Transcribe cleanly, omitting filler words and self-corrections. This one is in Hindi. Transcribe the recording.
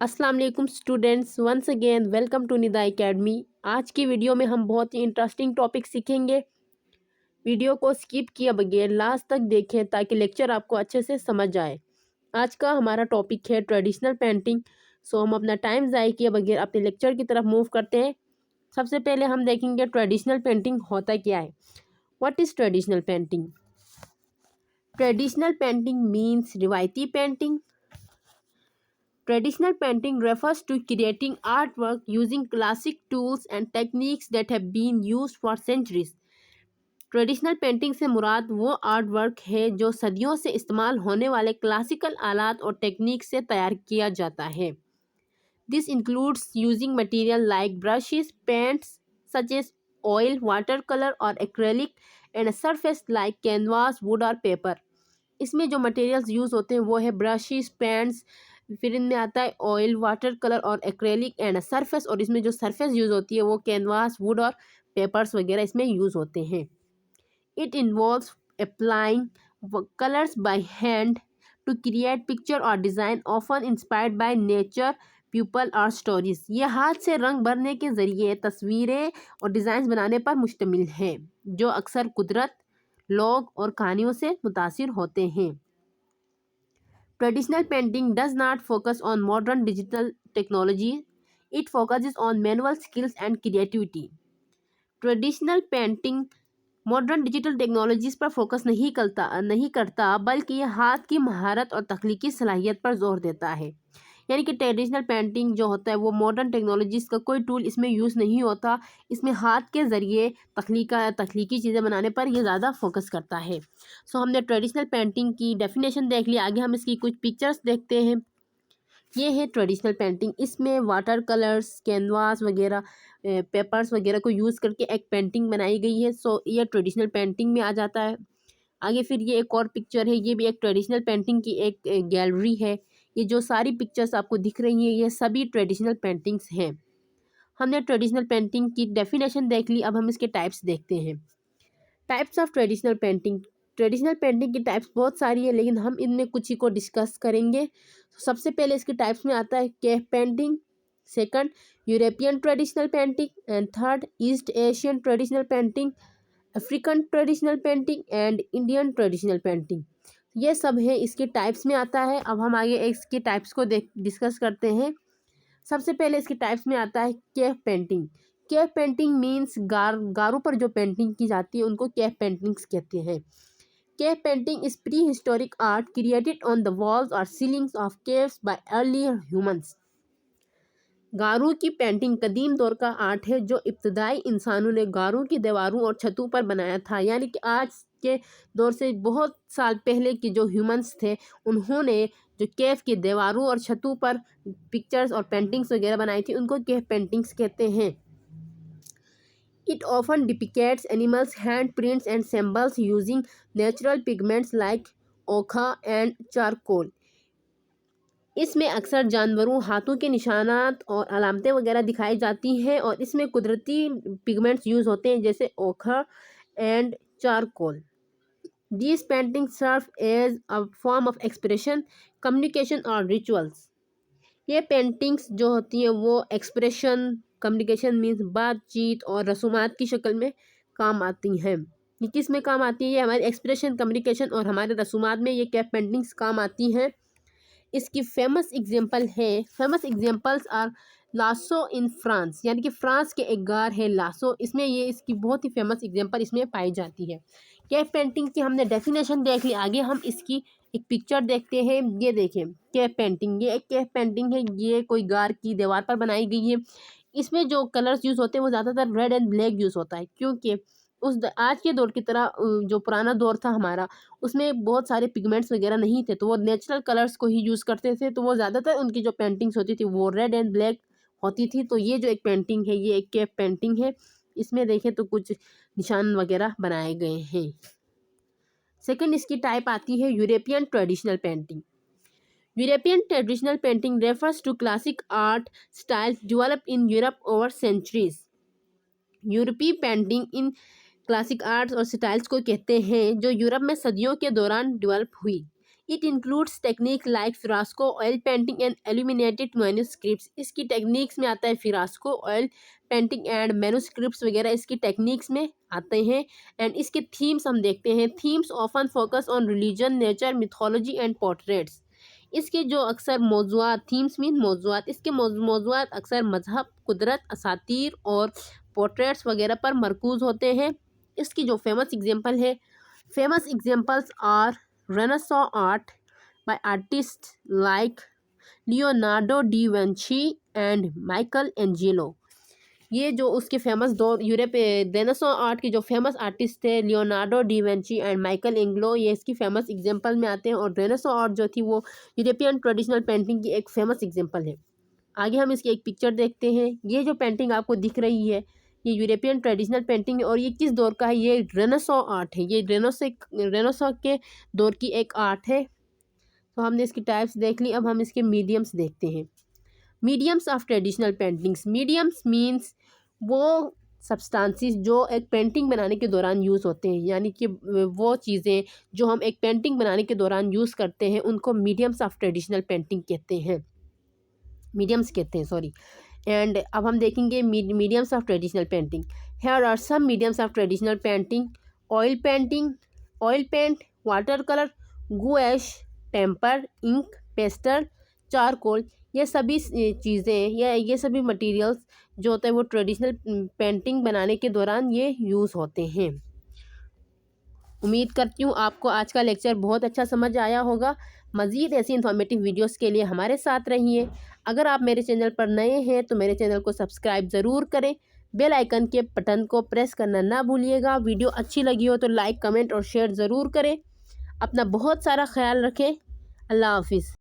अस्सलाम वालेकुम students, once again welcome to Nida academy. आज की वीडियो में हम बहुत ही इंटरेस्टिंग टॉपिक सीखेंगे। वीडियो को स्किप किए बगैर लास्ट तक देखें ताकि लेक्चर आपको अच्छे से समझ आए। आज का हमारा टॉपिक है ट्रेडिशनल पेंटिंग। सो हम अपना टाइम ज़ाय किए बगैर अपने लेक्चर की तरफ मूव करते हैं। सबसे पहले हम देखेंगे ट्रेडिशनल पेंटिंग होता क्या है। What is traditional painting? Traditional painting means रिवायती painting. Traditional painting refers to creating artwork using classic tools and techniques that have been used for centuries. Traditional painting से मुराद वो आर्ट वर्क है जो सदियों से इस्तेमाल होने वाले क्लासिकल आलात और टेक्निक से तैयार किया जाता है। This includes using material like brushes, paints such as oil, water colour और acrylic and surface like canvas, wood और पेपर। इसमें जो मटेरियल्स यूज़ होते हैं वो है ब्रशेस, पेंट्स, फिर इनमें आता है ऑयल, वाटर कलर और एक्रेलिक एंड सरफेस। और इसमें जो सरफेस यूज़ होती है वो कैनवास, वुड और पेपर्स वगैरह इसमें यूज़ होते हैं। It involves applying colours by hand to create picture और design often inspired by nature, people और स्टोरीज। ये हाथ से रंग भरने के ज़रिए तस्वीरें और डिज़ाइन बनाने पर मुश्तमिल है जो अक्सर कुदरत, लोग और कहानियों से मुतासिर होते हैं। Traditional painting does not focus on modern digital technology, it focuses on manual skills and creativity. Traditional painting modern digital technologies पर फोकस नहीं करता बल्कि यह हाथ की महारत और तख्लीकी सलाहियत पर जोर देता है। यानी कि ट्रेडिशनल पेंटिंग जो होता है वो मॉडर्न टेक्नोलॉजीज़ का कोई टूल इसमें यूज़ नहीं होता। इसमें हाथ के ज़रिए तख्लीकी चीज़ें बनाने पर ये ज़्यादा फोकस करता है। सो हमने ट्रेडिशनल पेंटिंग की डेफिनेशन देख ली। आगे हम इसकी कुछ पिक्चर्स देखते हैं। ये है ट्रेडिशनल पेंटिंग। इसमें वाटर कलर्स, कैनवास वगैरह, पेपर्स वगैरह को यूज़ करके एक पेंटिंग बनाई गई है। सो ये ट्रेडिशनल पेंटिंग में आ जाता है। आगे फिर ये एक और पिक्चर है, ये भी एक ट्रेडिशनल पेंटिंग की एक गैलरी है। ये जो सारी पिक्चर्स आपको दिख रही हैं ये सभी ट्रेडिशनल पेंटिंग्स हैं। हमने ट्रेडिशनल पेंटिंग की डेफिनेशन देख ली। अब हम इसके टाइप्स देखते हैं। Types of traditional painting. Traditional painting की टाइप्स बहुत सारी है लेकिन हम इनमें कुछ ही को डिस्कस करेंगे। सबसे पहले इसके टाइप्स में आता है cave painting, second European traditional painting and third east Asian traditional painting, African traditional painting and Indian traditional painting. ये सब है इसके टाइप्स में आता है। अब हम आगे इसके टाइप्स को डिस्कस करते हैं। सबसे पहले इसके टाइप्स में आता है cave painting. Cave painting means गारों पर जो पेंटिंग की जाती है उनको केव पेंटिंग्स कहते हैं। Cave painting is prehistoric art created on the walls और ceilings of caves by earlier humans. गारों की पेंटिंग कदीम दौर का आर्ट है जो इब्तदाई इंसानों ने गारों की दीवारों और छतों पर बनाया था। यानी कि आज के दौर से बहुत साल पहले के जो ह्यूमंस थे उन्होंने जो केव की दीवारों और छतों पर पिक्चर्स और पेंटिंग्स वगैरह बनाई थी उनको केव पेंटिंग्स कहते हैं। It often depicts animals, hand prints and symbols using natural pigments like Okha and charcoal. इसमें अक्सर जानवरों, हाथों के निशानात और अलामतें वगैरह दिखाई जाती हैं और इसमें कुदरती पिगमेंट्स यूज़ होते हैं जैसे ochre and charcoal. These painting serve as a form of expression, communication और रिचुअल्स। ये पेंटिंग्स जो होती हैं वो एक्सप्रेशन, कम्युनिकेशन मीन्स बातचीत और रसूमात की शक्ल में काम आती हैं। ये किस में काम आती है? ये हमारे एक्सप्रेशन, कम्युनिकेशन और हमारे रसूमात में ये कैप पेंटिंग्स काम आती हैं। इसकी famous examples are Lascaux in France, यानी कि फ्रांस के एक गार है लासो, इसमें ये इसकी बहुत ही फेमस एग्जांपल इसमें पाई जाती है। केव पेंटिंग की हमने डेफिनेशन देख ली। आगे हम इसकी एक पिक्चर देखते हैं। ये देखें केव पेंटिंग, ये एक केव पेंटिंग है। ये कोई गार की दीवार पर बनाई गई है। इसमें जो कलर्स यूज़ होते हैं वो ज़्यादातर रेड एंड ब्लैक यूज़ होता है क्योंकि आज के दौर की तरह जो पुराना दौर था हमारा उसमें बहुत सारे पिगमेंट्स वगैरह नहीं थे तो वो नेचुरल कलर्स को ही यूज़ करते थे। तो वो ज़्यादातर उनकी जो पेंटिंग्स होती थी वो रेड एंड ब्लैक होती थी। तो ये जो एक पेंटिंग है ये एक केव पेंटिंग है। इसमें देखें तो कुछ निशान वगैरह बनाए गए हैं। सेकंड इसकी टाइप आती है European traditional painting. European traditional painting refers to classic art styles developed in Europe over centuries. यूरोपीय पेंटिंग इन क्लासिक आर्ट्स और स्टाइल्स को कहते हैं जो यूरोप में सदियों के दौरान डेवलप हुई। It includes technique like fresco oil painting and illuminated manuscripts. इसकी टेक्निक्स में आता है fresco oil painting and manuscripts वगैरह इसकी टेक्निक्स में आते हैं। एंड इसके थीम्स हम देखते हैं। Themes often focus on religion, nature, mythology and portraits. इसके जो अक्सर मौज़ूआत, थीम्स मीन मौज़ूआत, इसके मौज़ूआत अक्सर मजहब, कुदरत, असातीर और पोर्ट्रेट्स वगैरह पर मरकूज होते हैं। इसकी जो famous examples are Renaissance art by artist like Leonardo da Vinci and Michelangelo. ये जो उसके फेमस दो रेनेसां आर्ट के जो फेमस आर्टिस्ट थे Leonardo da Vinci and Michelangelo, ये इसकी फेमस एग्जांपल में आते हैं। और रेनेसां आर्ट जो थी वो यूरोपियन ट्रेडिशनल पेंटिंग की एक फेमस एग्जांपल है। आगे हम इसकी एक पिक्चर देखते हैं। ये जो पेंटिंग आपको दिख रही है ये यूरोपियन ट्रेडिशनल पेंटिंग है और ये किस दौर का है? ये रेनेसां आर्ट है। ये रेनेसां के दौर की एक आर्ट है। तो हमने इसकी टाइप्स देख ली। अब हम इसके मीडियम्स देखते हैं। Mediums of traditional paintings. Mediums means वो सब्सटेंसेस जो एक पेंटिंग बनाने के दौरान यूज़ होते हैं, यानी कि वो चीज़ें जो हम एक पेंटिंग बनाने के दौरान यूज़ करते हैं उनको मीडियम्स ऑफ ट्रेडिशनल पेंटिंग कहते हैं, मीडियम्स कहते हैं, सॉरी। एंड अब हम देखेंगे mediums of traditional painting. Here are some mediums of traditional painting. Oil paint, water colour, gouache, tempera, ink, pastel, charcoal. ये सभी चीज़ें या ये सभी मटेरियल्स जो होते हैं वो ट्रेडिशनल पेंटिंग बनाने के दौरान ये यूज़ होते हैं। उम्मीद करती हूँ आपको आज का लेक्चर बहुत अच्छा समझ आया होगा। मज़ीद ऐसी इन्फॉर्मेटिव वीडियोस के लिए हमारे साथ रहिए। अगर आप मेरे चैनल पर नए हैं तो मेरे चैनल को सब्सक्राइब ज़रूर करें। बेल आइकन के बटन को प्रेस करना ना भूलिएगा। वीडियो अच्छी लगी हो तो लाइक, कमेंट और शेयर ज़रूर करें। अपना बहुत सारा ख्याल रखें। अल्लाह हाफिज़।